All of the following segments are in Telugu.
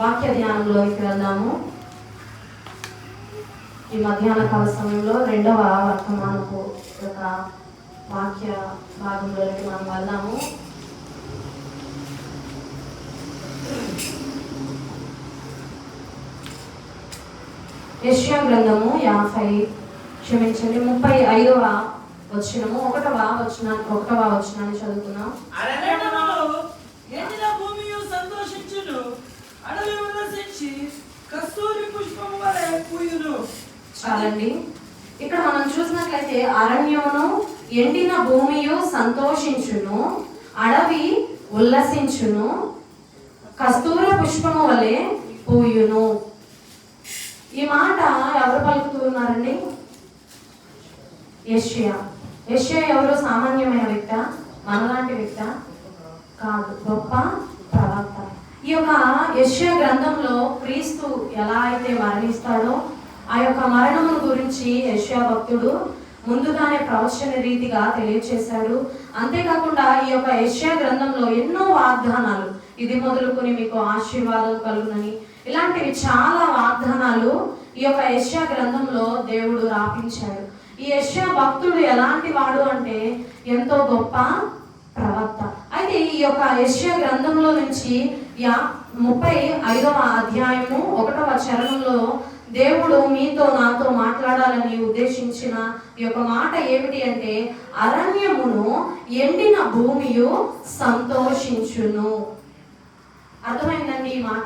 వాక్య ధ్యానంలోకి వెళ్దాము. ఈ మధ్యాహ్న కాల సమయంలో రెండవ వర్తమానపు యొక్క వాక్య భాగంలోకి మనం వెళ్దాము. యెషయా గ్రంథము 35వ వచనము 1వ వచనాన్ని చదువుతున్నాం. ఎండిన భూమియు సంతోషించును, అడవి ఉల్లసించి కస్తూరి పుష్పము వలె పూయును. చాలండి. ఇక్కడ మనం చూసినట్లయితే అరణ్యమును ఎండిన భూమియు సంతోషించును, అడవి ఉల్లసించును, కస్తూర పుష్పము వలె పూయును. ఈ మాట ఎవరు పలుకుతూ ఉన్నారండి? యెషయా. యెషయా ఎవరు? సామాన్యమైన వ్యక్త? మనలాంటి వ్యక్త కాదు, గొప్ప ప్రవక్త. ఈ యొక్క యెషయా గ్రంథంలో క్రీస్తు ఎలా అయితే మరణిస్తాడో ఆ యొక్క మరణమును గురించి యెషయా భక్తుడు ముందుగానే ప్రవచన రీతిగా తెలియచేశాడు. అంతేకాకుండా ఈ యొక్క యెషయా గ్రంథంలో ఎన్నో వాగ్దానాలు, ఇది మొదలుకొని మీకు ఆశీర్వాదం కలుగునని, ఇలాంటివి చాలా వాగ్దానాలు ఈ యొక్క యెషయా గ్రంథంలో దేవుడు రాపించాడు. ఈ యెషయా భక్తుడు ఎలాంటి వాడు అంటే ఎంతో గొప్ప ప్రవక్త. అయితే ఈ యొక్క యెషయా గ్రంథంలో నుంచి 35వ అధ్యాయము 1వ చరణంలో దేవుడు మీతో నాతో మాట్లాడాలని ఉద్దేశించిన ఈ యొక్క మాట ఏమిటి అంటే, అరణ్యమును ఎండిన భూమియు సంతోషించును. అర్థమైందండి ఈ మాట?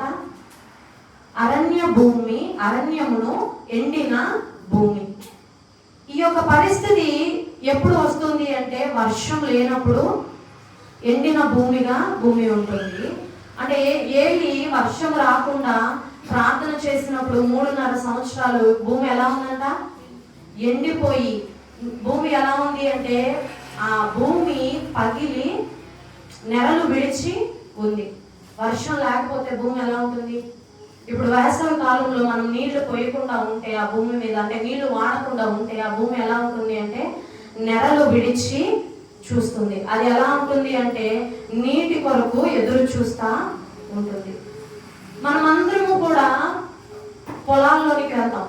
అరణ్యమును ఎండిన భూమి. ఈ యొక్క పరిస్థితి ఎప్పుడు వస్తుంది అంటే, వర్షం లేనప్పుడు ఎండిన భూమిగా భూమి ఉంటుంది. అంటే ఏలి వర్షం రాకుండా ప్రార్థన చేసినప్పుడు 3.5 సంవత్సరాలు భూమి ఎలా ఉందంట? ఎండిపోయి. భూమి ఎలా ఉంది అంటే ఆ భూమి పగిలి నెరలు విడిచి ఉంది. వర్షం లేకపోతే భూమి ఎలా ఉంటుంది? ఇప్పుడు వేసవి కాలంలో మనం నీళ్లు పోయకుండా ఉంటే ఆ భూమి మీద, అంటే నీళ్లు వాడకుండా ఉంటే ఆ భూమి ఎలా ఉంటుంది అంటే నెరలు విడిచి చూస్తుంది. అది ఎలా ఉంటుంది అంటే నీటి కొరకు ఎదురు చూస్తా ఉంటుంది. మనమందరము కూడా పొలాల్లోనికి వెళ్తాం.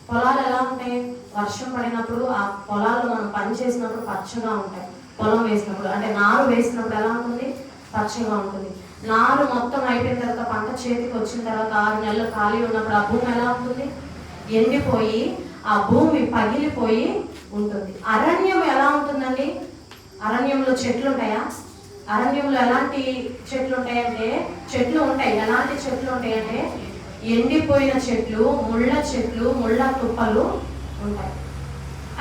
పొలాలు ఎలా ఉంటాయి? వర్షం పడినప్పుడు ఆ పొలాలు మనం పని చేసినప్పుడు పచ్చగా ఉంటాయి. పొలం వేసినప్పుడు, అంటే నారు వేసినప్పుడు ఎలా ఉంటుంది? పచ్చగా ఉంటుంది. నారు మొత్తం అయిపోయిన తర్వాత, పంట చేతికి వచ్చిన తర్వాత 6 నెలలు ఖాళీ ఉన్నప్పుడు ఆ భూమి ఎలా ఉంటుంది? ఎండిపోయి ఆ భూమి పగిలిపోయి ఉంటుంది. అరణ్యం ఎలా ఉంటుందండి? అరణ్యంలో చెట్లు ఉంటాయా? అరణ్యంలో ఎలాంటి చెట్లు ఉంటాయంటే, చెట్లు ఉంటాయి. ఎలాంటి చెట్లు ఉంటాయంటే ఎండిపోయిన చెట్లు, ముళ్ళ చెట్లు, ముళ్ళ తుప్పలు ఉంటాయి.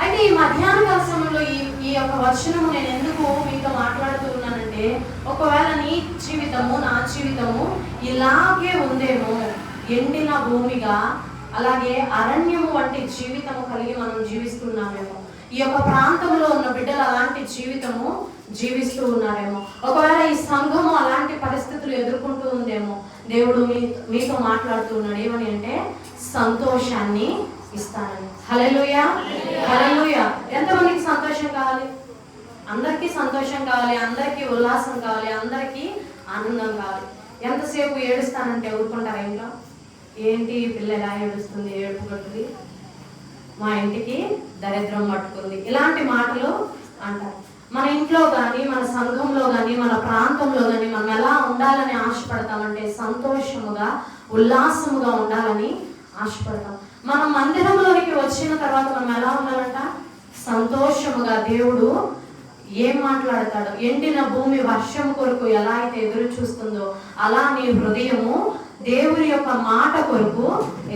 అయితే ఈ మధ్యాహ్న కాల సమయంలో ఈ యొక్క వచనము నేను ఎందుకు మీతో మాట్లాడుతూ ఉన్నానంటే, ఒకవేళ నీ జీవితము, నా జీవితము ఇలాగే ఉందేమో, ఎండిన భూమిగా, అలాగే అరణ్యము వంటి జీవితము కలిగి మనం జీవిస్తున్నామేమో. ఈ యొక్క ప్రాంతంలో ఉన్న బిడ్డలు అలాంటి జీవితము జీవిస్తూ ఉన్నారేమో. ఒకవేళ ఈ సంఘము అలాంటి పరిస్థితులు ఎదుర్కొంటూ ఉందేమో. దేవుడు మీతో మాట్లాడుతూ ఉన్నాడు. ఏమని అంటే, సంతోషాన్ని ఇస్తానని. హల్లెలూయా, హల్లెలూయా. ఎంతమందికి సంతోషం కావాలి? అందరికీ సంతోషం కావాలి, అందరికీ ఉల్లాసం కావాలి, అందరికీ ఆనందం కావాలి. ఎంతసేపు ఏడుస్తానంటే ఊరుకుంటారా ఇంట్లో? ఏంటి పిల్ల ఎలా ఏడుస్తుంది, ఏడుపు కొట్టుది, మా ఇంటికి దరిద్రం పట్టుకుంది, ఇలాంటి మాటలు అంటారు. మన ఇంట్లో కానీ, మన సంఘంలో కానీ, మన ప్రాంతంలో కానీ మనం ఎలా ఉండాలని ఆశపడతామంటే సంతోషముగా, ఉల్లాసముగా ఉండాలని ఆశపడతాం. మనం మందిరంలోనికి వచ్చిన తర్వాత మనం ఎలా ఉండాలంట? సంతోషముగా. దేవుడు ఏం మాట్లాడతాడో, ఎండిన భూమి వర్షం కొరకు ఎలా అయితే ఎదురు చూస్తుందో అలా నీ హృదయము దేవుని యొక్క మాట కొరకు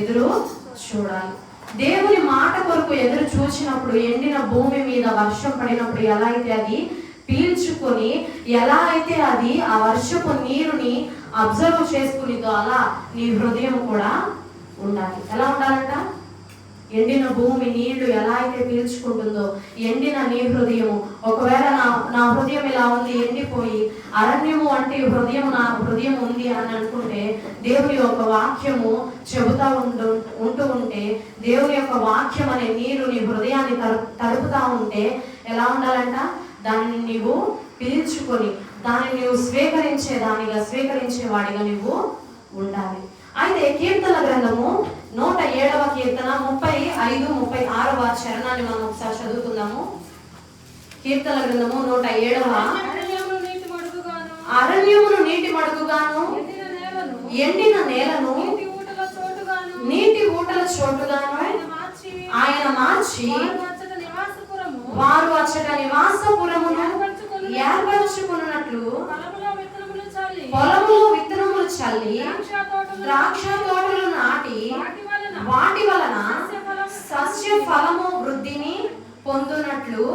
ఎదురు చూడాలి. దేవుని మాట కొరకు ఎదురు చూసినప్పుడు ఎండిన భూమి మీద వర్షం పడినప్పుడు ఎలా అయితే అది పీల్చుకొని, ఎలా అయితే అది ఆ వర్షపు నీరుని అబ్జర్వ్ చేసుకునిదో అలా నీ హృదయం కూడా ఉండాలి. ఎలా ఉండాలంట? ఎండిన భూమి నీళ్లు ఎలా అయితే పీల్చుకుంటుందో ఎండిన నీ హృదయము. ఒకవేళ నా హృదయం ఇలా ఉంది, ఎండిపోయి అరణ్యము అంటే హృదయం, నా హృదయం ఉంది అని అనుకుంటే, దేవుని యొక్క వాక్యము చెబుతా ఉంటూ ఉంటే, దేవుని యొక్క వాక్యం అనే నీరు నీ హృదయాన్ని తడుపుతా ఉంటే ఎలా ఉండాలంట? దానిని నీవు పీల్చుకొని దానిని నువ్వు స్వీకరించే వాడిగా నువ్వు ఉండాలి. అయితే కీర్తన గ్రంథము 107వ కీర్తన 35-36 చరణాన్ని మనం ఒకసారి చదువుకుందాము. కీర్తన గ్రంథము 107వ. అరణ్యమును నీటి మడుగుగాను, ఎండిన నేలను నీటి ఊటల చోటుగాను ఆయన మార్చి, వారు అచ్చట నివాసపురమును ఏర్పరచుకున్నట్లు పొలములో విత్తనములు చల్లి ద్రాక్ష తోటలు నాటి వాటి వలన సస్య ఫలము వృద్ధిని పొందునట్లు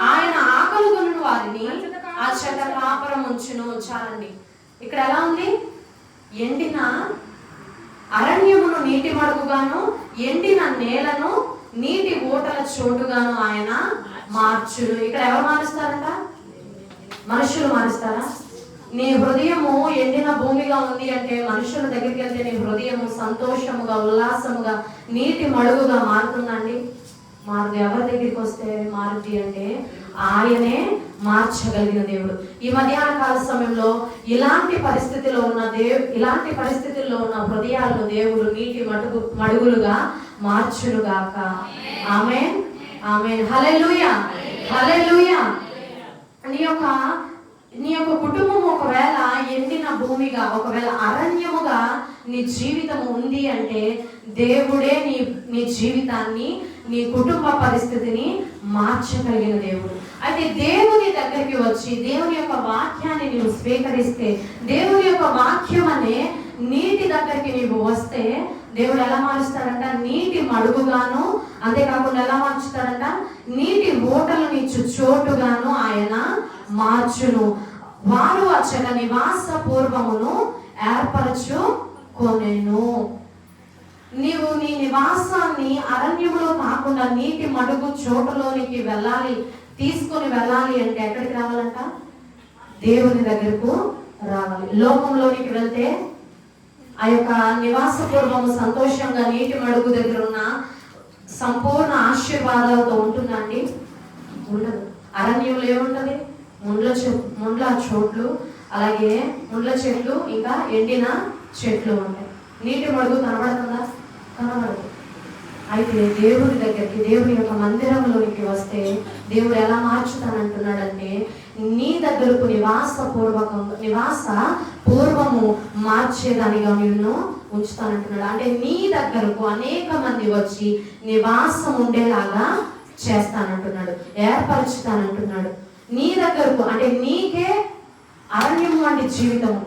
ఆయన ఆకలిగొను వారిని అచ్చట కాపురం ఉంచాలండి. ఇక్కడ ఎలా ఉంది? ఎండిన అరణ్యమును నీటి మడుగుగాను, ఎండిన నేలను నీటి ఊటల చోటుగాను ఆయన మార్చును. ఇక్కడ ఎవరు మారుస్తారంట? మనుషులు మారుస్తారా? నీ హృదయము ఎండిన భూమిగా ఉంది అంటే మనుషుల దగ్గరికి వెళ్తే నీ హృదయము సంతోషముగా, ఉల్లాసముగా, నీటి మడుగుగా మారుతుందండి? మారుది. ఎవరి దగ్గరికి వస్తే మారుతి అంటే ఆయనే మార్చగలిగిన దేవుడు. ఈ మధ్యాహ్న కాల సమయంలో ఇలాంటి పరిస్థితిలో ఉన్న హృదయాలను దేవుడు నీటి మడుగులుగా మార్చునుగాక. ఆమేన్, ఆమేన్, హల్లెలూయా, హల్లెలూయా. నీ యొక్క కుటుంబం ఒకవేళ ఎండిన భూమిగా, ఒకవేళ అరణ్యముగా నీ జీవితం ఉంది అంటే దేవుడే నీ జీవితాన్ని, నీ కుటుంబ పరిస్థితిని మార్చగలిగిన దేవుడు. అయితే దేవుని దగ్గరికి వచ్చి దేవుని యొక్క వాక్యాన్ని నీవు స్వీకరిస్తే, దేవుని యొక్క వాక్యం అనే నీటి దగ్గరికి నీవు వస్తే దేవుడు ఎలా మారుస్తాడంట? నీటి మడుగుగాను, అంతేకాకుండా ఎలా మార్చుతాడంట? నీటి ఊటలు నీచు చోటుగాను ఆయన మార్చును. వారు అచ్చట నివాస పూర్వమును ఏర్పరచుకొనెను. నీవు నీ నివాసాన్ని అరణ్యములో కాకుండా నీటి మడుగు చోటులోనికి తీసుకొని వెళ్ళాలి అంటే ఎక్కడికి రావాలంట? దేవుని దగ్గరకు రావాలి. లోకంలోనికి వెళ్తే ఆ యొక్క నివాస పూర్వము సంతోషంగా నీటి మడుగు దగ్గర ఉన్న సంపూర్ణ ఆశీర్వాదాలతో ఉంటుందండి? ఉండదు. అరణ్యంలో ఏముంటది? ముండ్ల చోట్లు, అలాగే ముండ్ల చెట్లు, ఇంకా ఎండిన చెట్లు ఉంటాయి. నీటి మడుగు కనబడుతుందా? కనబడదు. అయితే దేవుని దగ్గరికి, దేవుని యొక్క మందిరంలోనికి వస్తే దేవుడు ఎలా మార్చుతానంటున్నాడంటే నీ దగ్గరకు నివాస పూర్వము మార్చేదానిగా నిన్ను ఉంచుతానంటున్నాడు. అంటే నీ దగ్గరకు అనేక మంది వచ్చి నివాసం ఉండేలాగా చేస్తానంటున్నాడు, ఏర్పరుచుతానంటున్నాడు. నీ దగ్గరకు అంటే నీకే అరణ్యము వంటి జీవితము,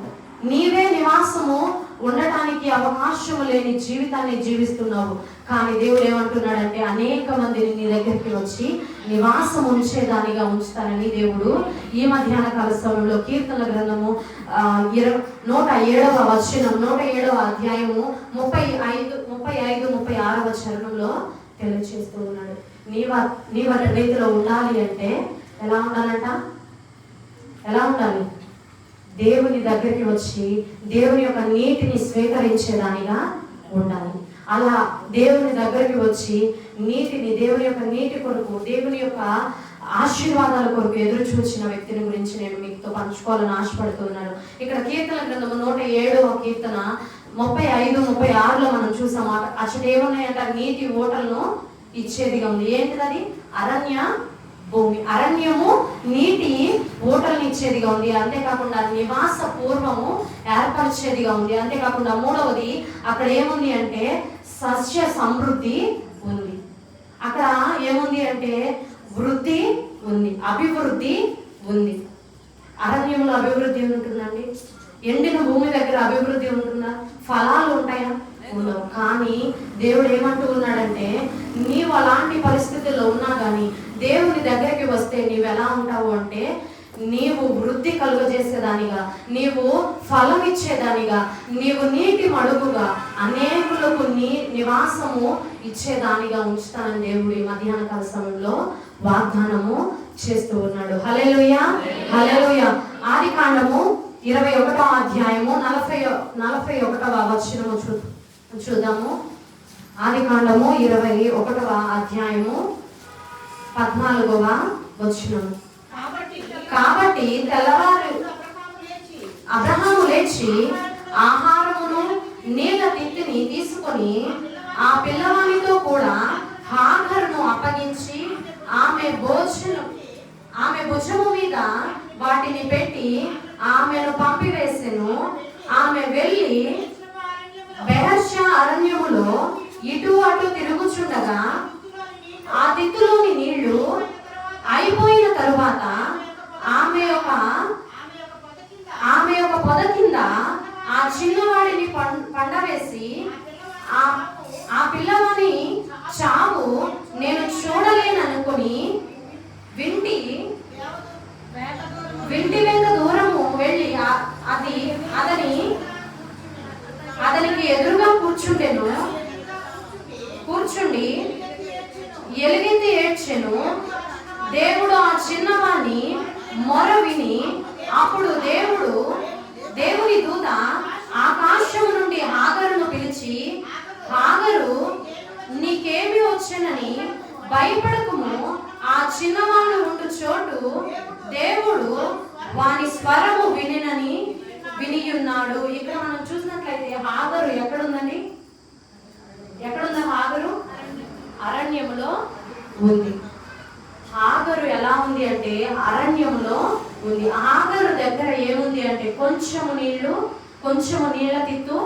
నీవే నివాసము ఉండటానికి అవకాశం లేని జీవితాన్ని జీవిస్తున్నావు. కానీ దేవుడు ఏమంటున్నాడంటే అనేక మందిని నీ దగ్గరికి వచ్చి నివాసం ఉంచేదానిగా ఉంచుతానని దేవుడు ఈ మధ్యాహ్న కాల సమయంలో కీర్తన గ్రంథము 107వ వచనం, 107వ అధ్యాయము 35-36 చరణంలో తెలియజేస్తూ ఉన్నాడు. నీ రీతిలో ఉండాలి అంటే ఎలా ఉండాలంట? ఎలా ఉండాలి? దేవుని దగ్గరికి వచ్చి దేవుని యొక్క నీటిని స్వీకరించేదానిగా ఉండాలి. అలా దేవుని దగ్గరికి వచ్చి దేవుని యొక్క నీటి కొరకు, దేవుని యొక్క ఆశీర్వాదాల కొరకు ఎదురు చూసిన వ్యక్తిని గురించి నేను మీతో పంచుకోవాలని ఆశపడుతున్నాను. ఇక్కడ కీర్తన గ్రంథము 107వ కీర్తన 35-36లో మనం చూసాం. అచ్చట ఏమున్నాయంట? నీటి ఓటలను ఇచ్చేదిగా ఉంది. ఏంటిది? అరణ్య భూమి. అరణ్యము నీటి ఊటలను ఇచ్చేదిగా ఉంది. అంతేకాకుండా నివాస పూర్వము ఏర్పరిచేదిగా ఉంది. అంతేకాకుండా మూడవది అక్కడ ఏముంది అంటే సస్య సమృద్ధి ఉంది. అక్కడ ఏముంది అంటే వృద్ధి ఉంది, అభివృద్ధి ఉంది. అరణ్యంలో అభివృద్ధి ఉంటుందండి? ఎండిన భూమి దగ్గర అభివృద్ధి ఉంటుందా? ఫలాలు ఉంటాయా? ఉండవు. కానీ దేవుడు ఏమంటూ ఉన్నాడంటే నీవు అలాంటి పరిస్థితుల్లో ఉన్నా కానీ దేవుని దగ్గరికి వస్తే నీవు ఎలా ఉంటావు అంటే నీవు వృద్ధి కలుగజేసేదానిగా, నీవు ఫలం ఇచ్చేదానిగా, నీవు నీటి మడుగుగా అనేకులకు నీ నివాసము ఇచ్చేదానిగా ఉంచుతానని దేవుడు ఈ మధ్యాహ్న కాల సమయంలో వాగ్దానము చేస్తూ ఉన్నాడు. హల్లెలూయా, హల్లెలూయా. ఆదికాండము 21వ అధ్యాయము 41వ వచనము చూద్దాము. ఆదికాండము 21వ అధ్యాయము 14వ వచనము. కాబట్టి తెల్లవారు అబ్రహాము లేచి ఆహారమును పిల్లవానిని తీసుకొని ఆ పిల్లవానితో కూడా హాగరును అప్పగించి ఆమె భుజము మీద వాటిని పెట్టి ఆమెను పంపివేసెను. ఆమె వెళ్ళి బెహర్షా అరణ్యములో ఇటు అటు తిరుగుచుండగా ఆ దిక్కులోని నీళ్లు అయిపోయిన తరువాత ఆమె యొక్క పొద కింద ఆ చిన్నవాడిని పండవేసి ఆ పిల్లవాని చావు నేను చూడలేననుకుని వింటి వెంక దూరము వెళ్ళి అతనికి ఎదురుగా కూర్చుండి ఎలుగెత్తి ఏడ్చెను. దేవుడు ఆ చిన్నవాణ్ణి మొర విని అప్పుడు దేవుని దూత ఆకాశము నుండి హాగరును పిలిచి, హాగరు, నీకేమి వచ్చెనని భయపడకుము, ఆ చిన్నవాడు ఉండు చోటు దేవుడు వాని స్వరము వినియున్నాడు. ఇక్కడ మనం చూసినట్లయితే హాగరు ఎక్కడుందండి? ఎక్కడుంది హాగరు? అరణ్యములో ఉంది. హాగరు ఎలా ఉంది అంటే అరణ్యంలో ఉంది. హాగరు దగ్గర ఏముంది అంటే కొంచెము నీళ్ళ తిత్తు,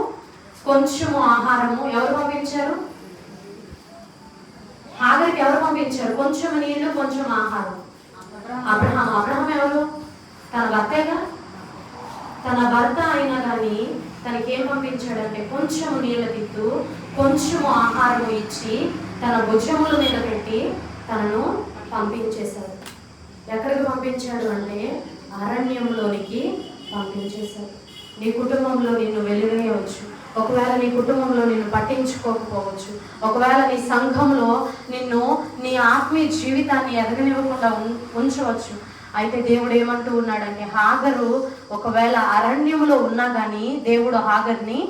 కొంచెము ఆహారము. ఎవరు పంపించారు? హాగర్కి ఎవరు పంపించారు? కొంచెం నీళ్లు, కొంచెం ఆహారం. అబ్రహాం ఎవరు? తన భర్తేగా. తన భర్త అయినా కానీ తనకేం పంపించాడంటే కొంచెము నీళ్ళ తిత్తు, కొంచెము ఆహారం ఇచ్చి తన భుజముల మీద పెట్టి తనను పంపించేశాడు. ఎక్కడికి పంపించాడు అంటే అరణ్యంలోనికి పంపించేశాడు. నీ కుటుంబంలో నిన్ను వెలివేయవచ్చు, ఒకవేళ నీ కుటుంబంలో నిన్ను పట్టించుకోకపోవచ్చు, ఒకవేళ నీ సంఘంలో నీ ఆత్మీయ జీవితాన్ని ఎదగనివ్వకుండా ఉంచవచ్చు. అయితే దేవుడు ఏమంటూ ఉన్నాడంటే హాగరు ఒకవేళ అరణ్యంలో ఉన్నా కానీ దేవుడు హాగర్ని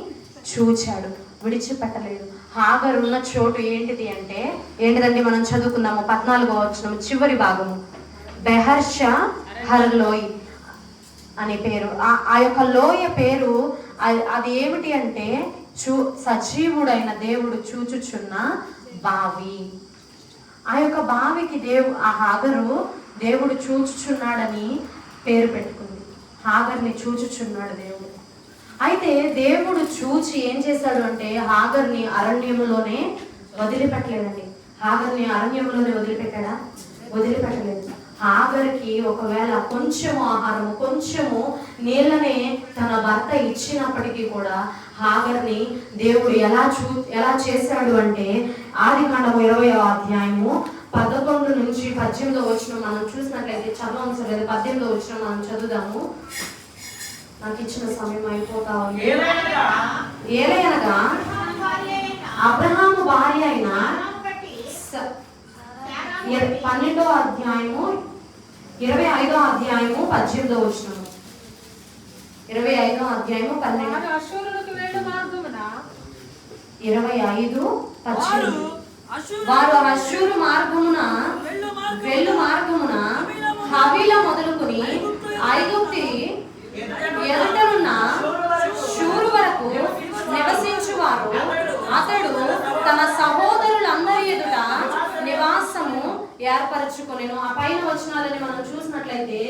చూచాడు, విడిచిపెట్టలేదు. హాగరు ఉన్న చోటు ఏంటిదండి? మనం చదువుకుందాము 14వ వచనం చివరి భాగము. బెహర్షా హర్లోయ్ అనే పేరు. ఆ యొక్క లోయ పేరు అది ఏమిటి అంటే సజీవుడైన దేవుడు చూచుచున్న బావి. ఆ యొక్క బావికి ఆ హాగరు దేవుడు చూచుచున్నాడని పేరు పెట్టుకుంది. హాగర్ని చూచుచున్నాడు దేవుడు. అయితే దేవుడు చూచి ఏం చేశాడు అంటే హాగర్ని అరణ్యములోనే వదిలిపెట్టలేదండి. హాగర్ని అరణ్యంలోనే వదిలిపెట్టాడా? వదిలిపెట్టలేదు. హాగర్కి ఒకవేళ కొంచెము ఆహారము, కొంచెము నీళ్ళనే తన భర్త ఇచ్చినప్పటికీ కూడా హాగర్ని దేవుడు ఎలా చేశాడు అంటే ఆదికాండము 20వ అధ్యాయము 11 నుంచి 18వ వచనం మనం చూసినట్లయితే చదవవలసిన లేదు. 18వ వచనం మనం చదువుదాము. నాకు ఇచ్చిన సమయం అయిపోతా ఉంది. ఏలయనగా అబ్రహాము భార్య అయిన 12వ అధ్యాయము 25వ అధ్యాయము 18వ వచనం. 25వ అధ్యాయము 12 అష్షూరులకు వెళ్ళు మార్గమున 25:18 వారు అష్షూరు మార్గమున హవీల మొదలుకొని ఐగుప్తు ఎదుటనున్న షూరు వరకు నివసించువారు. అతడు తన సహోదరులందరి ఎదుట నివాసము ఏర్పరచుకొనెను. ఆ పైన వచనాలని మనం చూసినట్లయితే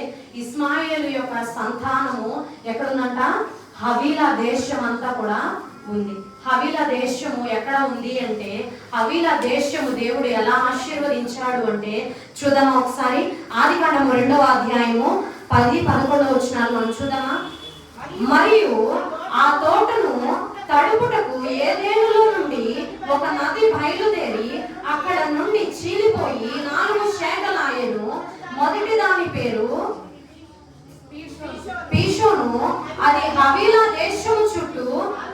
ఇస్మాయేలు యొక్క సంతానము ఎక్కడుందంట? హవీలా దేశం అంతా కూడా ఉంది. హవీలా దేశము ఎక్కడ ఉంది అంటే హవీలా దేశము దేవుడు ఎలా ఆశీర్వదించాడు అంటే చూద్దామా ఒకసారి. ఆదికాండము 2వ అధ్యాయము 10-11 వచనాలు మనం చూద్దామా. మరియు ఆ తోటను తడుపుటకు ఏదేనులో నుండి ఒక నది బయలుదేరి అక్కడ నుండి చీలిపోయి 4 శాఖలాయెను. మొదటి దాని పేరు పీషోను. అది హవీలా దేశము చుట్టూ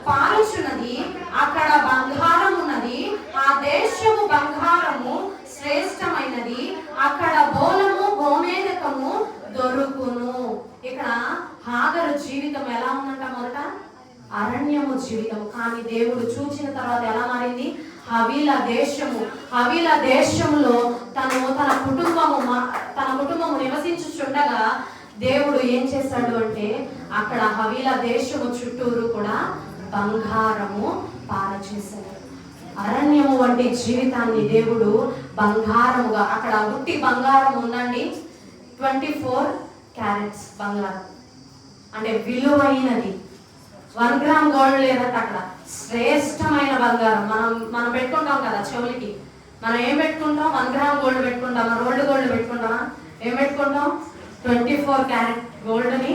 పారుచున్నది. అక్కడ బంగారం ఉన్నది. ఆ దేశము బంగారము శ్రేష్టమైనది. అక్కడ బోలము గోమేదకము దొరుకును. ఇక్కడ హాగరు జీవితం ఎలా ఉందంట? మొదట అరణ్యము జీవితం, కానీ దేవుడు చూచిన తర్వాత ఎలా మారింది? హవీలా దేశము. హవీలా దేశంలో తన కుటుంబము నివసించుచుండగా దేవుడు ఏం చేశాడు అంటే అక్కడ హవీలా దేశము చుట్టూరు కూడా బంగారము పారచేశాడు. అరణ్యము వంటి జీవితాన్ని దేవుడు బంగారముగా, అక్కడ ఉట్టి బంగారం ఉందండి, 24 క్యారెట్స్ బంగారం అంటే విలువైనది. 1 గ్రామ్ గోల్డ్ లేదంట అక్కడ, శ్రేష్టమైన బంగారం. మనం పెట్టుకుంటాం కదా చెవులకి, మనం ఏం పెట్టుకుంటాం? 1 గ్రామ్ గోల్డ్ పెట్టుకుంటాం, రోల్డ్ గోల్డ్ పెట్టుకుంటామా? ఏం పెట్టుకుంటాం? 24 క్యారెట్ గోల్డ్ని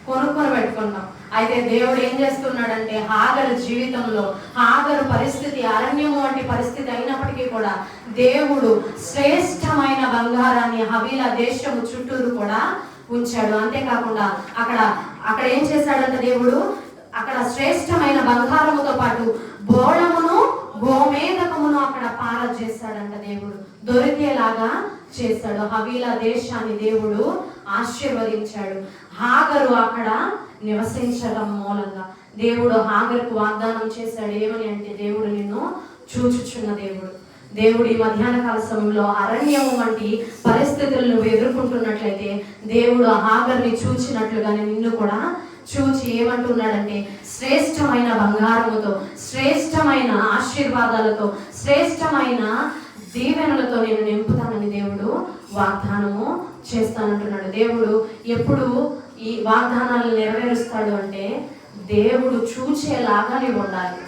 కొనుక్కొని పెట్టుకుంటాం. అయితే దేవుడు ఏం చేస్తున్నాడంటే, హాగరు జీవితంలో, హాగరు పరిస్థితి అరణ్యము వంటి పరిస్థితి అయినప్పటికీ కూడా దేవుడు శ్రేష్టమైన బంగారాన్ని హవీలా దేశము చుట్టూరు కూడా ఉంచాడు. అంతేకాకుండా అక్కడ ఏం చేశాడంటే దేవుడు, అక్కడ శ్రేష్టమైన బంగారముతో పాటు బోళమును గోమేదకమును అక్కడ పారజేశాడంట. దేవుడు దొరికేలాగా చేశాడు. హవీలా దేశాన్ని దేవుడు ఆశీర్వదించాడు. హాగరు అక్కడ నివసించడం మూలంగా దేవుడు హాగరుకు వాగ్దానం చేశాడు. ఏమని అంటే, దేవుడు నిన్ను చూచుచున్న దేవుడు ఈ మధ్యాహ్న కాల సమయంలో అరణ్యము వంటి పరిస్థితులను నువ్వు ఎదుర్కొంటున్నట్లయితే దేవుడు హాగర్ని చూచినట్లుగానే నిన్ను కూడా చూచి ఏమంటున్నాడంటే, శ్రేష్టమైన బంగారముతో, శ్రేష్టమైన ఆశీర్వాదాలతో, శ్రేష్టమైన దీవెనలతో నేను నింపుతానని దేవుడు వాగ్దానము చేస్తానంటున్నాడు. దేవుడు ఎప్పుడు ఈ వాగ్దానాలను నెరవేరుస్తాడు అంటే, దేవుడు చూచేలాగా నీవు ఉండాలి.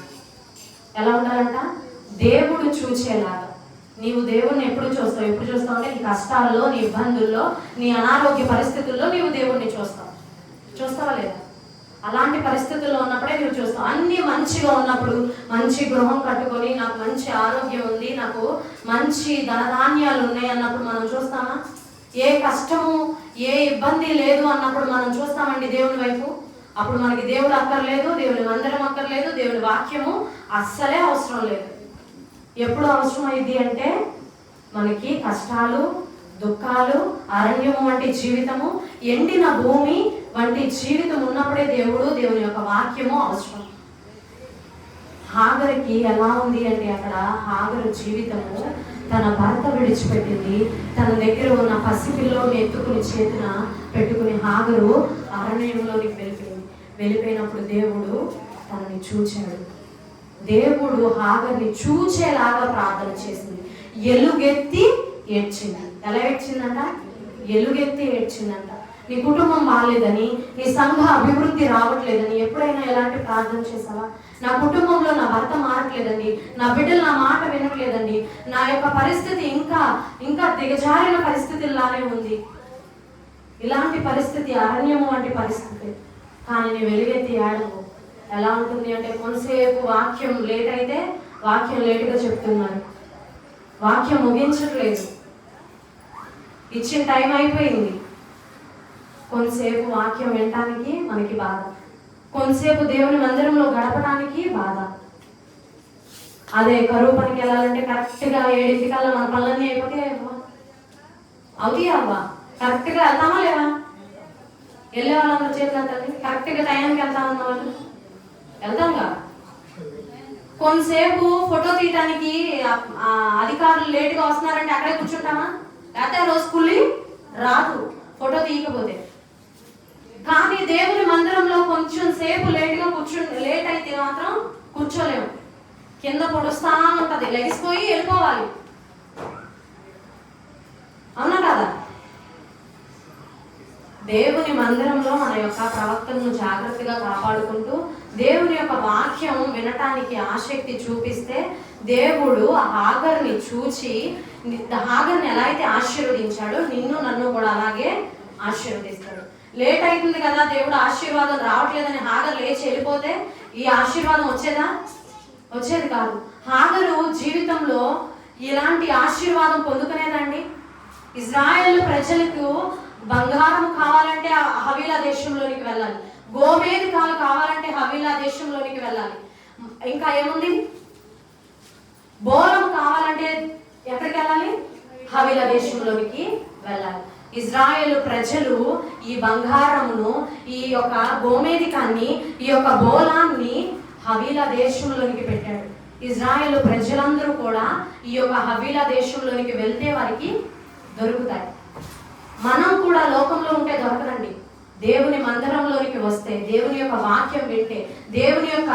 ఎలా ఉండాలంట? దేవుడు చూచేలాగా. నీవు దేవుణ్ణి ఎప్పుడు చూస్తావు అంటే, నీ కష్టాల్లో, నీ ఇబ్బందుల్లో, నీ అనారోగ్య పరిస్థితుల్లో నీవు దేవుణ్ణి చూస్తావా లేదా? అలాంటి పరిస్థితుల్లో ఉన్నప్పుడే నువ్వు చూస్తావు. అన్ని మంచిగా ఉన్నప్పుడు, మంచి గృహం కట్టుకొని, నాకు మంచి ఆరోగ్యం ఉంది, నాకు మంచి ధనధాన్యాలు ఉన్నాయి అన్నప్పుడు మనం చూస్తామా? ఏ కష్టము, ఏ ఇబ్బంది లేదు అన్నప్పుడు మనం చూస్తామండి దేవుని వైపు. అప్పుడు మనకి దేవుడు అక్కర్లేదు, దేవుని మందిరం అక్కర్లేదు, దేవుని వాక్యము అస్సలే అవసరం లేదు. ఎప్పుడు అవసరం అయింది అంటే, మనకి కష్టాలు, దుఃఖాలు, అరణ్యము వంటి జీవితము, ఎండిన భూమి వంటి జీవితం ఉన్నప్పుడే దేవుని యొక్క వాక్యము అవసరం. హాగరుకి ఎలా ఉంది అంటే, అక్కడ హాగరు జీవితము తన భర్త విడిచిపెట్టింది. తన దగ్గర ఉన్న పసిపిల్లోని ఎత్తుకుని చేతిన పెట్టుకుని హాగరు అరణ్యంలోనికి వెళ్ళిపోయినప్పుడు దేవుడు తనని చూచాడు. దేవుడు హాగర్ని చూచేలాగా ప్రార్థన చేసింది. ఎలుగెత్తి ఏడ్చింది. ఎలా ఏడ్చిందంట? ఎలుగెత్తి ఏడ్చిందంట. నీ కుటుంబం బాగాలేదని, నీ సంఘ అభివృద్ధి రావట్లేదని ఎప్పుడైనా ఎలాంటి ప్రార్థన చేసావా? నా కుటుంబంలో నా భర్త మారట్లేదండి, నా బిడ్డలు నా మాట వినట్లేదండి, నా యొక్క పరిస్థితి ఇంకా దిగజారిన పరిస్థితుల్లానే ఉంది. ఇలాంటి పరిస్థితి అరణ్యము వంటి పరిస్థితి. కానీ నీ వెలుగెత్తి ఏడవు. ఎలా ఉంటుంది అంటే, కొంతసేపు వాక్యం లేట్ అయితే వాక్యం లేటుగా చెప్తున్నారు, వాక్యం ముగించట్లేదు, ఇచ్చిన టైం అయిపోయింది. కొంతసేపు వాక్యం వినటానికి మనకి బాధ, కొంతసేపు దేవుని మందిరంలో గడపడానికి బాధ. అదే కరువు పనికి వెళ్ళాలంటే కరెక్ట్గా 7 మన పనులన్నీ అయిపోతే అవుతాయి అవ్వా. కరెక్ట్గా వెళ్తామా లేవా? వెళ్ళే వాళ్ళందరూ చేతులు వెళ్తాండి. కరెక్ట్గా టైంకి వెళ్తామన్న వాళ్ళు వెళ్తాంగా. కొంతసేపు ఫోటో తీయటానికి అధికారులు లేటుగా వస్తున్నారంటే అక్కడే కూర్చుంటామా? లేకపోతే ఆ రోజు కూలి రాదు ఫోటో తీయకపోతే. కానీ దేవుని మందిరంలో కొంచెం సేపు లేట్ అయితే మాత్రం కూర్చోలేము. కింద పొడుస్తా ఉంటది, లెగిసిపోయి వెళ్ళిపోవాలి. అవునా కదా? దేవుని మందిరంలో మన యొక్క ప్రవక్తలను జాగ్రత్తగా కాపాడుకుంటూ దేవుని యొక్క వాక్యం వినటానికి ఆసక్తి చూపిస్తే దేవుడు హాగర్ని చూచి, హాగర్ని ఎలా అయితే ఆశీర్వదించాడో నిన్ను నన్ను కూడా అలాగే ఆశీర్వదిస్తాడు. లేట్ అవుతుంది కదా, దేవుడు ఆశీర్వాదం రావట్లేదని హాగర్ లేచి వెళ్ళిపోతే ఈ ఆశీర్వాదం వచ్చేది కాదు. హాగరు జీవితంలో ఇలాంటి ఆశీర్వాదం పొందుకునేదండి. ఇజ్రాయేల్ ప్రజలకు బంగారం కావాలంటే హవీలా దేశంలోనికి వెళ్ళాలి, గోమేధికాలు కావాలంటే హవీలా దేశంలోనికి వెళ్ళాలి. ఇంకా ఏముంది? బోరం కావాలంటే ఎక్కడికి వెళ్ళాలి? హవీలా దేశంలోనికి వెళ్ళాలి. ఇజ్రాయేల్ ప్రజలు ఈ బంగారమును, ఈ యొక్క గోమేధికాన్ని, ఈ యొక్క బోలాన్ని హవీలా దేశంలోనికి పెట్టాడు. ఇజ్రాయేల్ ప్రజలందరూ కూడా ఈ యొక్క హవీలా దేశంలోనికి వెళ్తే వారికి దొరుకుతాయి. మనం కూడా లోకంలో ఉంటే దొరకదండి. దేవుని మందిరంలోనికి వస్తే, దేవుని యొక్క వాక్యం వింటే, దేవుని యొక్క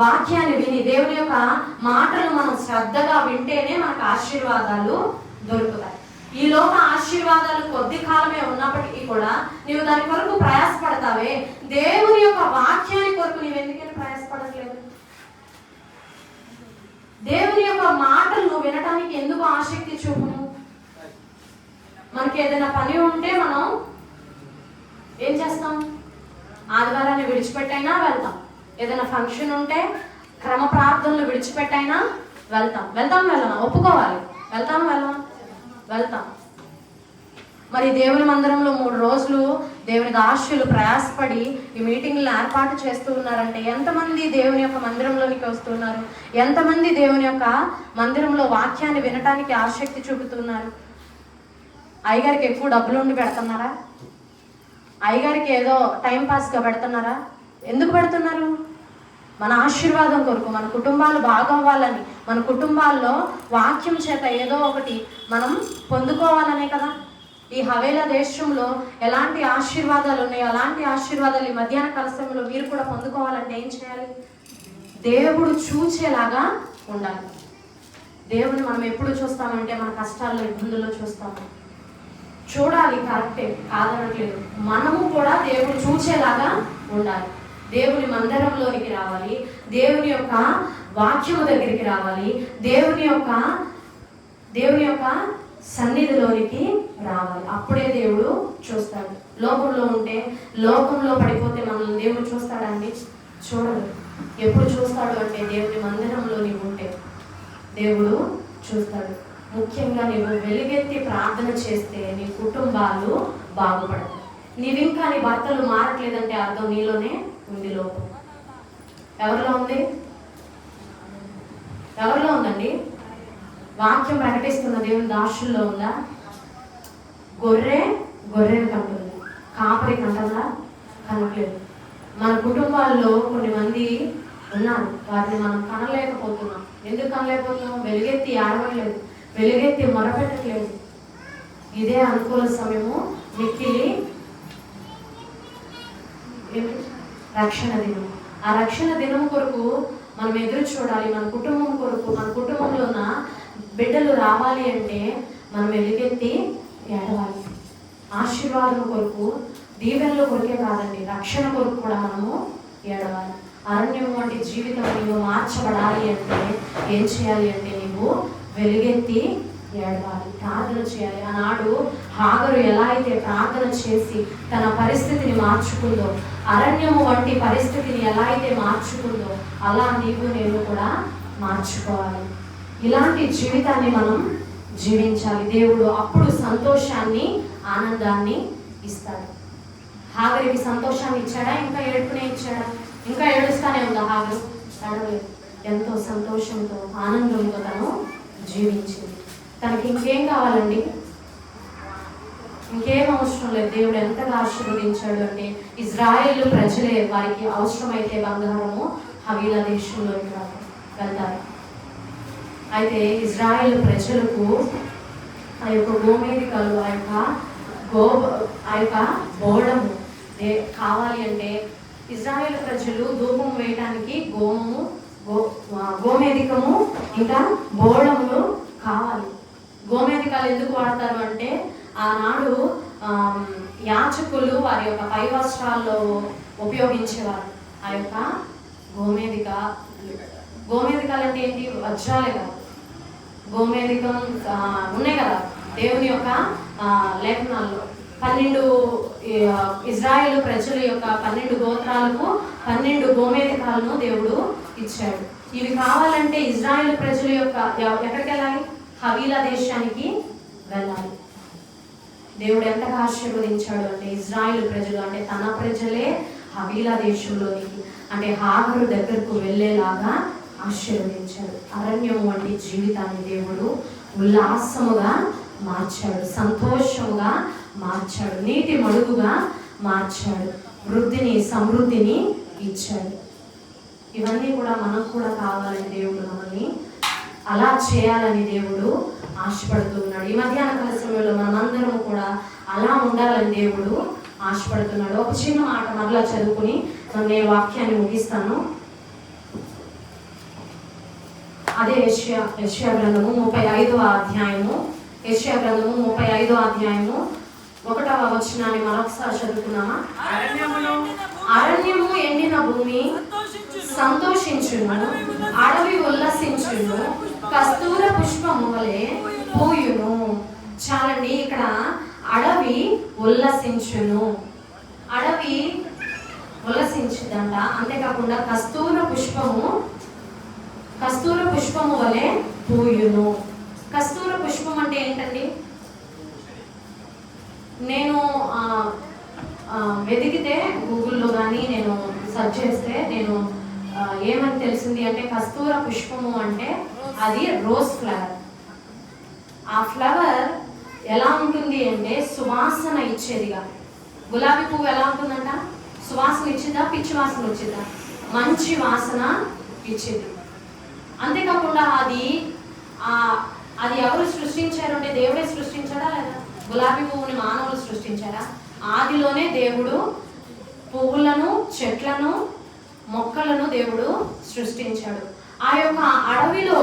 వాక్యాన్ని విని, దేవుని యొక్క మాటలు మనం శ్రద్ధగా వింటేనే మనకు ఆశీర్వాదాలు దొరుకుతాయి. ఈ లోక ఆశీర్వాదాలు కొద్ది కాలమే ఉన్నప్పటికీ కూడా నీవు దాని కొరకు ప్రయాసపడతావే, దేవుని యొక్క వాక్యాన్ని కొరకు నీవు ఎందుకని ప్రయాసపడట్లేదు? దేవుని యొక్క మాటలు నువ్వు వినడానికి ఎందుకు ఆసక్తి చూపును? మనకి ఏదైనా పని ఉంటే మనం ఏం చేస్తాం? ఆదివారాన్ని విడిచిపెట్టైనా వెళ్తాం. ఏదైనా ఫంక్షన్ ఉంటే క్రమ ప్రార్థనలు విడిచిపెట్టైనా వెళ్ళమా? ఒప్పుకోవాలి. వెళ్తాం. మరి దేవుని మందిరంలో 3 రోజులు దేవుని దాసులు ప్రయాసపడి ఈ మీటింగ్లు ఏర్పాటు చేస్తూ ఉన్నారంటే ఎంతమంది దేవుని యొక్క మందిరంలోనికి వస్తున్నారు? ఎంతమంది దేవుని యొక్క మందిరంలో వాక్యాన్ని వినటానికి ఆసక్తి చూపుతున్నారు? అయ్యగారికి ఎక్కువ డబ్బులు ఉండి పెడుతున్నారా? అయ్యగారికి ఏదో టైంపాస్గా పెడుతున్నారా? ఎందుకు పెడుతున్నారు? మన ఆశీర్వాదం కొరకు, మన కుటుంబాలు బాగవ్వాలని, మన కుటుంబాల్లో వాక్యం చేత ఏదో ఒకటి మనం పొందుకోవాలనే కదా. ఈ హవేలా దేశంలో ఎలాంటి ఆశీర్వాదాలు ఉన్నాయో అలాంటి ఆశీర్వాదాలు ఈ మధ్యాహ్న కాల సమయంలో మీరు కూడా పొందుకోవాలంటే ఏం చేయాలి? దేవుడు చూచేలాగా ఉండాలి. దేవుని మనం ఎప్పుడు చూస్తామంటే మన కష్టాల్లో, ఇబ్బందుల్లో చూస్తాము. చూడాలి, కరెక్టే, కాదనట్లేదు. మనము కూడా దేవుడు చూచేలాగా ఉండాలి. దేవుని మందిరంలోనికి రావాలి, దేవుని యొక్క వాక్యము దగ్గరికి రావాలి, దేవుని యొక్క సన్నిధిలోనికి రావాలి. అప్పుడే దేవుడు చూస్తాడు. లోకంలో ఉంటే, లోకంలో పడిపోతే మనల్ని దేవుడు చూస్తాడండి? చూడడు. ఎప్పుడు చూస్తాడు అంటే దేవుని మందిరంలో నీవు ఉంటే దేవుడు చూస్తాడు. ముఖ్యంగా నీవు వెలుగెత్తి ప్రార్థన చేస్తే నీ కుటుంబాలు బాగుపడతాయి. నీవింకా నీ భర్తలు మారట్లేదంటే అర్థం నీలోనే ఉంది లోపం. ఎవరిలో ఉందండి? వాక్యం ప్రకటిస్తున్న దేవుని దాసుల్లో ఉందా? గొర్రెని కంటుంది, కాపరి కంటదా? కనట్లేదు. మన కుటుంబాల్లో కొన్ని మంది ఉన్నారు, వారిని మనం కనలేకపోతున్నాం. ఎందుకు కనలేకపోతున్నాం? వెలుగెత్తి ఆడవట్లేదు, వెలుగెత్తి మొరపెట్టట్లేదు. ఇదే అనుకూల సమయము, మిక్కిలి రక్షణ దినం. ఆ రక్షణ దినం కొరకు మనం ఎదురు చూడాలి. మన కుటుంబం కొరకు, మన కుటుంబంలో ఉన్న బిడ్డలు రావాలి అంటే మనం వెలుగెత్తి ఏడవాలి. ఆశీర్వాదం కొరకు, దీవెనల కొరకే కాదండి, రక్షణ కొరకు కూడా మనము ఏడవాలి. అరణ్యం వంటి జీవితం నీవు మార్చబడాలి అంటే ఏం చేయాలి అంటే నీవు వెలుగెత్తి ఏడవాలి, ప్రార్థన చేయాలి. ఆనాడు హాగరు ఎలా అయితే ప్రార్థన చేసి తన పరిస్థితిని మార్చుకుందో, అరణ్యము వంటి పరిస్థితిని ఎలా అయితే మార్చుకుందో అలా నీవు నేను కూడా మార్చుకోవాలి. ఇలాంటి జీవితాన్ని మనం జీవించాలి. దేవుడు అప్పుడు సంతోషాన్ని, ఆనందాన్ని ఇస్తాడు. హాగరికి సంతోషాన్ని ఇచ్చాడా? ఇంకా ఏడుపునే ఇచ్చాడా? ఇంకా ఏడుస్తానే ఉందా హాగరు? తడలేదు. ఎంతో సంతోషంతో, ఆనందంతో తను జీవించింది. తనకి ఇంకేం కావాలండి? ఇంకేం అవసరం లేదు. దేవుడు ఎంతగా ఆశీర్వదించాడు అంటే ఇజ్రాయేలు ప్రజలే వారికి అవసరమైతే బంగారము హవీలా దేశంలోకి వెళ్తారు. అయితే ఇజ్రాయేలు ప్రజలకు ఆ యొక్క గోమేధికలు, ఆ యొక్క బోడము కావాలి అంటే ఇజ్రాయేలు ప్రజలు ధూపం వేయడానికి గోమేధికము ఇంకా బోడములు కావాలి. గోమేధికాలు ఎందుకు వాడతారు అంటే ఆనాడు యాచకులు వారి యొక్క పై వస్త్రాల్లో ఉపయోగించేవారు ఆ యొక్క గోమేధికాలు అంటే ఏంటి? వజ్రాలే కదా. గోమేధికం ఉన్నాయి కదా దేవుని యొక్క లేఖనాల్లో. 12 ఇజ్రాయేలు ప్రజల యొక్క 12 గోత్రాలకు 12 గోమేధికాలను దేవుడు ఇచ్చాడు. ఇవి కావాలంటే ఇజ్రాయేలు ప్రజల యొక్క ఎక్కడికి వెళ్ళాలి? హవీలా దేశానికి వెళ్ళాలి. దేవుడు ఎంతగా ఆశీర్వదించాడు అంటే ఇజ్రాయేలు ప్రజలు అంటే తన ప్రజలే హవీలా దేశంలోనికి అంటే హాగరు దగ్గరకు వెళ్ళేలాగా ఆశీర్వదించాడు. అరణ్యం వంటి జీవితాన్ని దేవుడు ఉల్లాసముగా మార్చాడు, సంతోషముగా మార్చాడు, నీటి మడుగుగా మార్చాడు, వృద్ధిని, సమృద్ధిని ఇచ్చాడు. ఇవన్నీ కూడా మనకు కూడా కావాలని దేవుడు మనల్ని అలా చేయాలని దేవుడు ఆశపడుతూ ఉన్నాడు. ఈ మధ్యాహ్న కాల సమయంలో మనమందరము కూడా అలా ఉండాలని దేవుడు ఆశపడుతున్నాడు. ఒక చిన్న మాట మరలా చదువుకుని నేను వాక్యాన్ని ముగిస్తాను. అదే యెషయా గ్రంథము 35వ అధ్యాయము, యెషయా గ్రంథము 35వ అధ్యాయము 1వ వచనాన్ని మరొకసారి చదువుకున్నామా? అరణ్యము ఎండిన భూమి సంతోషించును, అడవి ఉల్లసించును, కస్తూర పుష్పము వలె పూయును. చాలండి, ఇక్కడ అడవి ఉల్లసించును, అడవి ఉల్లసించుదంట. అంతేకాకుండా కస్తూర పుష్పము వలె పూయును. కస్తూర పుష్పం అంటే ఏంటండి? నేను వెతికితే గూగుల్లో కానీ నేను సెర్చ్ చేస్తే నేను ఏమని తెలిసింది అంటే కస్తూర పుష్పము అంటే అది రోజ్ ఫ్లవర్. ఆ ఫ్లవర్ ఎలా ఉంటుంది అంటే సువాసన ఇచ్చేదిగా. గులాబీ పువ్వు ఎలా ఉంటుందంట? సువాసన ఇచ్చిందా? పిచ్చి వాసన వచ్చిందా? మంచి వాసన ఇచ్చేది. అంతేకాకుండా అది ఎవరు సృష్టించారు అంటే దేవుడే సృష్టించాడా లేదా? గులాబీ పువ్వుని మానవులు సృష్టించారా? ఆదిలోనే దేవుడు పువ్వులను, చెట్లను, మొక్కలను దేవుడు సృష్టించాడు. ఆ యొక్క అడవిలో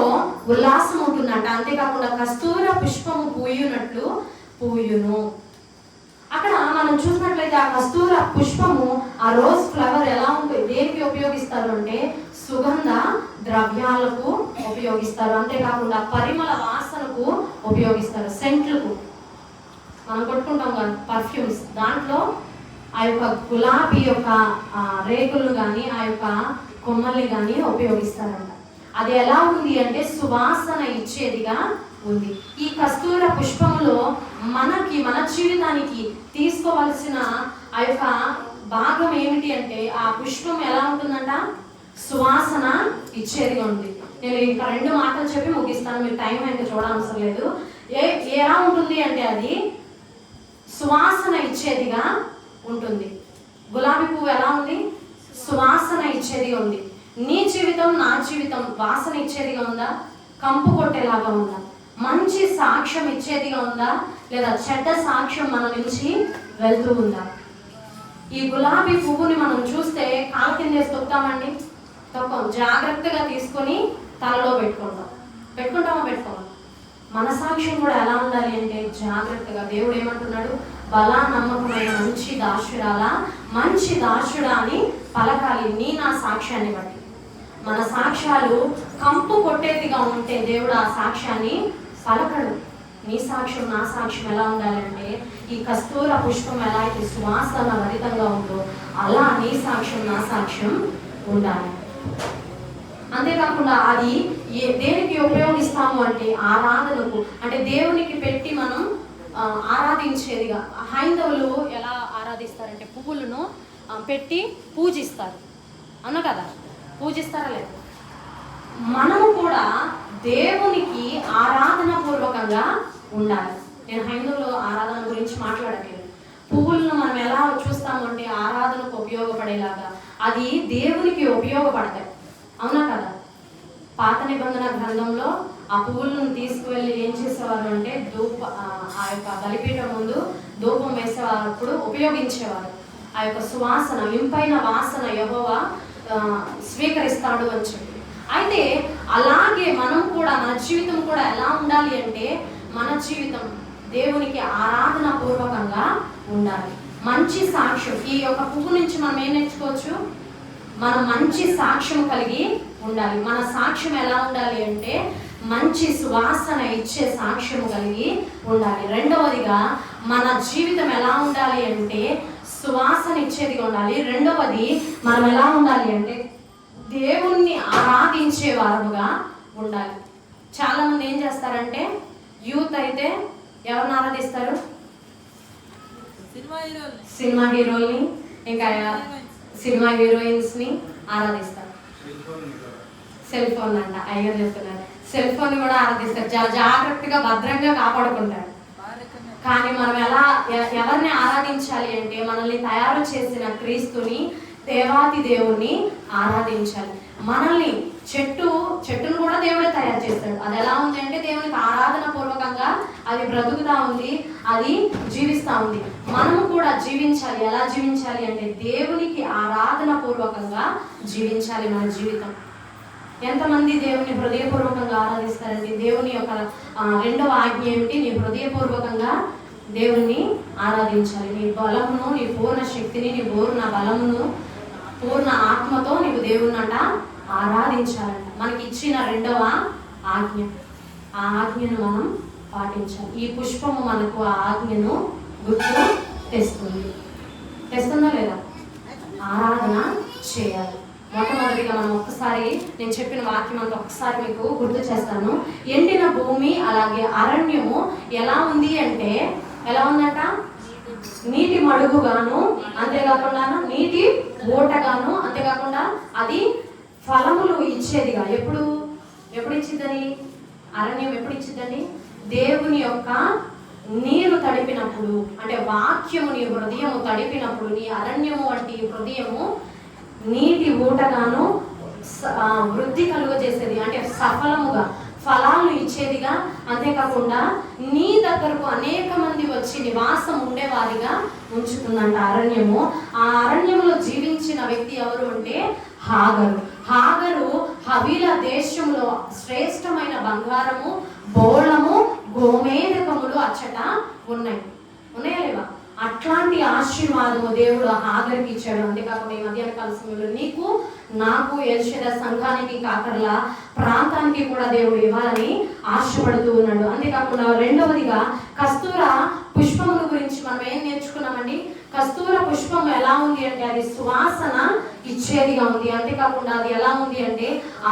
ఉల్లాసం ఉంటుందంట. అంతేకాకుండా కస్తూర పుష్పము పూయునట్లు పూయును. అక్కడ మనం చూసినట్లయితే ఆ కస్తూర పుష్పము, ఆ రోజ్ ఫ్లవర్ ఎలా ఉంటుంది, దేనికి ఉపయోగిస్తారు అంటే సుగంధ ద్రవ్యాలకు ఉపయోగిస్తారు. అంతేకాకుండా పరిమళ వాసనకు ఉపయోగిస్తారు. సెంట్లకు మనం కొట్టుకుంటాం కదా పర్ఫ్యూమ్స్, దాంట్లో ఆ యొక్క గులాబీ యొక్క రేకులు కానీ ఆ యొక్క కొమ్మల్ని కానీ ఉపయోగిస్తారంట. అది ఎలా ఉంది అంటే సువాసన ఇచ్చేదిగా ఉంది. ఈ కస్తూర పుష్పములో మన జీవితానికి తీసుకోవాల్సిన ఆ యొక్క భాగం ఏమిటి అంటే ఆ పుష్పం ఎలా ఉంటుందంట? సువాసన ఇచ్చేదిగా ఉంది. నేను ఇంకా 2 మాటలు చెప్పి ముగిస్తాను, మీరు టైం అయితే చూడవసరం లేదు. ఎలా ఉంటుంది అంటే అది సువాసన ఇచ్చేదిగా ఉంటుంది. గులాబీ పువ్వు ఎలా ఉంది? సువాసన ఇచ్చేదిగా ఉంది. నీ జీవితం, నా జీవితం వాసన ఇచ్చేదిగా ఉందా? కంపు కొట్టేలాగా ఉందా? మంచి సాక్ష్యం ఇచ్చేదిగా ఉందా? లేదా చెడ్డ సాక్ష్యం మన నుంచి వెళ్తూ ఉందా? ఈ గులాబీ పువ్వుని మనం చూస్తే కాళ్ళ కింద వేసి తొక్కుతామండి? తొక్కం. జాగ్రత్తగా తీసుకొని తలలో పెట్టుకుంటామా? మన సాక్ష్యం కూడా ఎలా ఉండాలి అంటే జాగ్రత్తగా. దేవుడు ఏమంటున్నాడు? బలా నమ్మకమైన మంచి దాసుడా అని పలకాలి నీ నా సాక్ష్యాన్ని బట్టి. మన సాక్ష్యాలు కంపు కొట్టేదిగా ఉంటే దేవుడు ఆ సాక్ష్యాన్ని పలకడు. నీ సాక్ష్యం, నా సాక్ష్యం ఎలా ఉండాలంటే ఈ కస్తూర పుష్పం ఎలా అయితే సువాసన భరితంగా ఉందో అలా నీ సాక్ష్యం, నా సాక్ష్యం ఉండాలి. అంతేకాకుండా అది దేనికి ఉపయోగిస్తాము అంటే ఆరాధనకు, అంటే దేవునికి పెట్టి మనం ఆరాధించేదిగా. హైందవులు ఎలా ఆరాధిస్తారంటే పువ్వులను పెట్టి పూజిస్తారు, అవునా కదా? పూజిస్తారా లేదా? మనము కూడా దేవునికి ఆరాధన పూర్వకంగా ఉండాలి. నేను హైందవులు ఆరాధన గురించి మాట్లాడట్లేదు. పువ్వులను మనం ఎలా చూస్తాము అంటే ఆరాధనకు ఉపయోగపడేలాగా అది దేవునికి ఉపయోగపడతాయి, అవునా కదా? పాత నిబంధన గ్రంథంలో ఆ పువ్వులను తీసుకువెళ్ళి ఏం చేసేవారు అంటే ఆ యొక్క బలిపీఠం ముందు ధూపం వేసేవారు, ఉపయోగించేవారు. ఆ యొక్క సువాసన, ఇంపైన వాసన యెహోవా స్వీకరిస్తాడు అని చెప్పి. అయితే అలాగే మనం కూడా, మన జీవితం కూడా ఎలా ఉండాలి అంటే మన జీవితం దేవునికి ఆరాధన పూర్వకంగా ఉండాలి. మంచి సాక్ష్యం. ఈ యొక్క పువ్వు నుంచి మనం ఏం నేర్చుకోవచ్చు? మనం మంచి సాక్ష్యం కలిగి ఉండాలి. మన సాక్ష్యం ఎలా ఉండాలి అంటే మంచి సువాసన ఇచ్చే సాక్ష్యం కలిగి ఉండాలి. రెండవదిగా మన జీవితం ఎలా ఉండాలి అంటే సువాసన ఇచ్చేదిగా ఉండాలి. రెండవది మనం ఎలా ఉండాలి అంటే దేవుణ్ణి ఆరాధించే వారుగా ఉండాలి. చాలా మంది ఏం చేస్తారంటే యూత్ అయితే ఎవరిని ఆరాధిస్తారు? సినిమా హీరోల్ని, ఇంకా సినిమా హీరోయిన్స్ ని ఆరాధిస్తారు. సెల్ ఫోన్ అంట అయ్యో చెప్తున్నారు. సెల్ ఫోన్ కూడా ఆరాధిస్తారు. చాలా జాగ్రత్తగా భద్రంగా కాపాడుకుంటారు. కానీ మనం ఎవరిని ఆరాధించాలి అంటే మనల్ని తయారు చేసిన క్రీస్తుని, దేవాతి దేవుణ్ణి ఆరాధించాలి. మనల్ని చెట్టును కూడా దేవుడే తయారు చేస్తాడు. అది ఎలా ఉంది అంటే దేవునికి ఆరాధన పూర్వకంగా అది బ్రతుకుతా ఉంది, అది జీవిస్తూ ఉంది. మనము కూడా జీవించాలి. ఎలా జీవించాలి అంటే దేవునికి ఆరాధన పూర్వకంగా జీవించాలి మన జీవితం. ఎంతమంది దేవుని హృదయపూర్వకంగా ఆరాధిస్తారండి? దేవుని యొక్క రెండవ ఆజ్ఞ ఏమిటి? నీ హృదయపూర్వకంగా దేవుణ్ణి ఆరాధించాలి. నీ బలమును, నీ పూర్ణ శక్తిని, నీ పూర్ణ బలమును, పూర్ణ ఆత్మతో నీవు దేవుణ్ణంట ఆరాధించాలంట. మనకి ఇచ్చిన రెండవ ఆజ్ఞ. ఆ ఆజ్ఞను మనం పాటించాలి. ఈ పుష్పము మనకు ఆ ఆజ్ఞను గుర్తు తెస్తుందా లేదా? ఆరాధన చేయాలి. మొట్టమొదటిగా మనం ఒక్కసారి నేను చెప్పిన వాక్యం అంతా ఒకసారి మీకు గుర్తు చేస్తాను. ఎండిన భూమి అలాగే అరణ్యము ఎలా ఉంది అంటే, ఎలా ఉందంట? నీటి మడుగుగాను, అంతేకాకుండా నీటి ఓటగాను, అంతేకాకుండా అది ఫలములు ఇచ్చేదిగా. ఎప్పుడు ఇచ్చిద్దని? అరణ్యం ఎప్పుడు ఇచ్చిద్దని? దేవుని యొక్క నీరు తడిపినప్పుడు, అంటే వాక్యము నీ హృదయము తడిపినప్పుడు, నీ అరణ్యము వంటి హృదయము నీటి ఊటగాను వృద్ధి కలుగజేసేది, అంటే సఫలముగా ఫలాలు ఇచ్చేదిగా. అంతేకాకుండా నీ దగ్గరకు అనేక మంది వచ్చి నివాసం ఉండేవారిగా ఉంచుతుందంట అరణ్యము. ఆ అరణ్యములో జీవించిన వ్యక్తి ఎవరు అంటే హాగరు హవీల దేశంలో శ్రేష్టమైన బంగారము, బోళము, గోమేదకములు అచ్చట ఉన్నాయా లేవా? అట్లాంటి ఆశీర్వాదము దేవుడు హాగర్కి ఇచ్చాడు. అంతేకాకుండా ఈ మధ్యాహ్న కాల సమయంలో నీకు, నాకు, ఎల్షెదా సంఘానికి, కాకర్ల ప్రాంతానికి కూడా దేవుడు ఇవ్వాలని ఆశపడుతూ ఉన్నాడు. అంతేకాకుండా రెండవదిగా కస్తూర పుష్పముల గురించి మనం ఏం నేర్చుకున్నామండి? కస్తూర పుష్పం ఎలా ఉంది అంటే అది సువాసన ఇచ్చేదిగా ఉంది. అంతేకాకుండా అది ఎలా ఉంది అంటే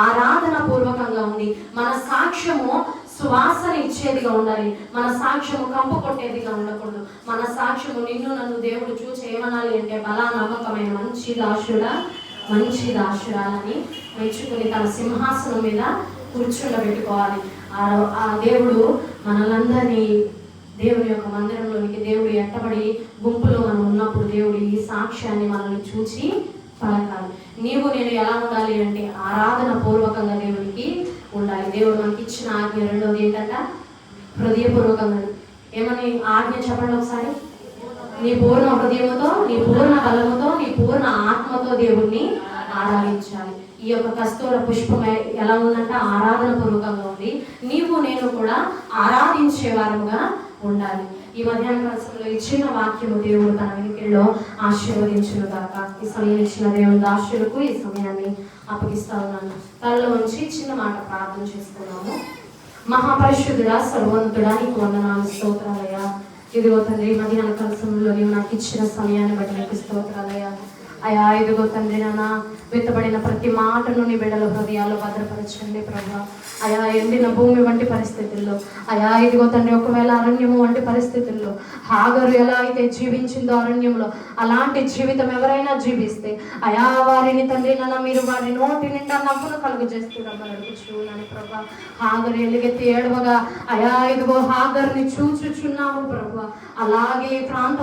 ఆరాధన పూర్వకంగా ఉంది. మన సాక్ష్యము సువాసన ఇచ్చేదిగా ఉండాలి. మన సాక్ష్యము కంపు కొట్టేదిగా ఉండకూడదు. మన సాక్ష్యము నిన్ను నన్ను దేవుడు చూసి ఏమనాలి అంటే బలా నమ్మకమైన మంచి దాసురాలని మెచ్చుకుని తన సింహాసనం మీద కూర్చుండబెట్టుకోవాలి. ఆ దేవుడు మనలందరినీ దేవుని యొక్క మందిరంలోనికి దేవుడు ఎట్టబడి గుంపులో మనం ఉన్నప్పుడు దేవుడు ఈ సాక్ష్యాన్ని మనల్ని చూసి పలకాలి. నీవు నేను ఎలా ఉండాలి అంటే ఆరాధన పూర్వకంగా దేవునికి ఉండాలి. దేవుడు మనకి ఇచ్చిన ఆజ్ఞ రెండోది ఏంటంట? హృదయపూర్వకంగా. ఏమని ఆజ్ఞ చెప్పండి ఒకసారి? నీ పూర్ణ హృదయముతో, నీ పూర్ణ బలముతో, నీ పూర్ణ ఆత్మతో దేవుణ్ణి ఆరాధించాలి. ఈ యొక్క కస్తూర పుష్పం ఎలా ఉందంట? ఆరాధన పూర్వకంగా ఉంది. నీవు నేను కూడా ఆరాధించే వారముగా ఉండాలి. ఈ మధ్యాహ్న కాలంలో ఇచ్చిన వాక్యము దేవుడు తన వెనుకల్లో ఆశీర్వదించును గాక. ఈ సమయం ఇచ్చిన దేవుని దాసులకు ఈ సమయాన్ని అప్పగిస్తా ఉన్నాను. తనలో ఉంచి చిన్న మాట ప్రార్థన చేసుకున్నాము. మహాపరిశుద్ధుడా, సర్వోన్నతుడా, నీకు వందనాలు, స్తోత్రాలయ్యా. ఇదిగో తండ్రి, మధ్యాహ్న కాలంలో నీవు నాకు ఇచ్చిన సమయాన్ని బట్టి నీకు స్తోత్రాలయ్యా. అయా ఇదిగో తండ్రి, నాన్న విత్తబడిన ప్రతి మాటను నీ బిడ్డల హృదయాల్లో భద్రపరచండి ప్రభా. అయా ఎండిన భూమి వంటి పరిస్థితుల్లో, అయా ఇదిగో తండ్రి, ఒకవేళ అరణ్యము వంటి పరిస్థితుల్లో హాగరు ఎలా అయితే జీవించిందో అరణ్యంలో, అలాంటి జీవితం ఎవరైనా జీవిస్తే అయా వారిని తండ్రి నాన్న మీరు వారి నోటి నిండా నవ్వును కలుగు చేస్తున్నారని చూడాలి ప్రభా. హాగరు ఎలుగెత్తి ఏడవగా అయా ఇదిగో హాగర్ని చూచుచున్నావు ప్రభా. అలాగే ప్రాంతం